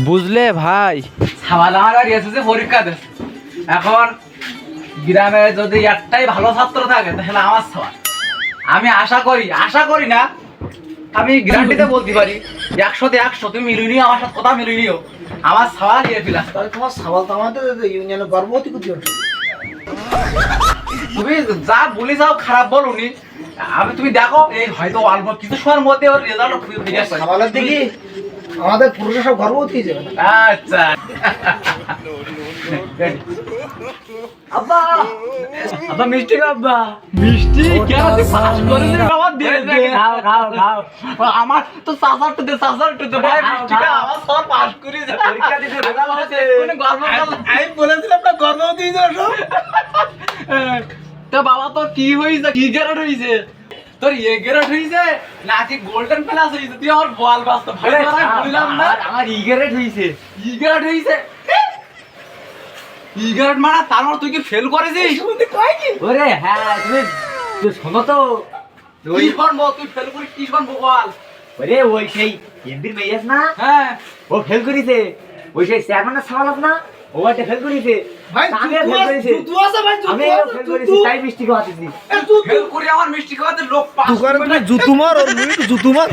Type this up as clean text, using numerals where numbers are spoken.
বুঝলে ভাই, সামাল আমার আর এসেছে পরীক্ষা দেশ। এখন গ্রামে যদি একটাই ভালো ছাত্র থাকে তাহলে আমার সবার। আমি আশা করি না, আমি গ্যারান্টিতে বলতে পারি 100-তে 100 তুমি মিলুনিও আমার সাথে কথা মিলুনিও আমার সওয়াল দিয়ে ফিলাস। তাহলে তোমার সওয়াল তো আমাদের ইউনিয়নে গর্ভবতী করতে হতো। তুমি যা বলি যাও খারাপ বলুনি, তুমি দেখো এই হয়তো অল্প কিছু সময়ের মধ্যে ওর রেজাল্ট ফিরে আসবে। সওয়ালের দেখি আমাদের পুরুষরা সব গর্ভবতী হয়ে যাবে না। আচ্ছা আব্বা আব্বা মিষ্টি আব্বা মিষ্টি কেন তুই পাস করে দে বাবা দে দে খাও খাও খাও আমার তো সাসার তো দে ভাই মিষ্টিটা আমার সব পাস করে যে পরীক্ষা দিতে রেজাল্ট হয়েছে কোন গর্ব আমি বলেছিলাম না গর্ভবতী হয়ে যাবে সব। তো বাবা তোর কি হইছে, কি গ্রেড হইছে তোর? গ্রেড হইছে নাকি গোল্ডেন প্লাস হইছে? তুই আমার বল বাস্ত ভাই তোরা বললাম না আমার গ্রেড হইছে। গ্রেড হইছে গ্রেড মানে তার মানে তুই কি ফেল করেছিস? শুনতে কয় কি? ওরে হ্যাঁ তুই শোনো তো কি শুনবো, তুই ফেল করিস কি শুনবো বল? ওরে ওই সেই এমবির মেয়েস না, হ্যাঁ ও ফেল করিছে। ওই সেই চেয়ারম্যানের সওয়াল আছে না, ও একটা ফেল করিছে। ভাই আমি ফেল করিছে, তুই আছে ভাই আমি ফেল করিছি, তাই মিষ্টি খাওয়াতেছি। ফেল করে আমার মিষ্টি খাওয়াতে লোক পাস তুই করে জুতু মার ওর মুই জুতু মার।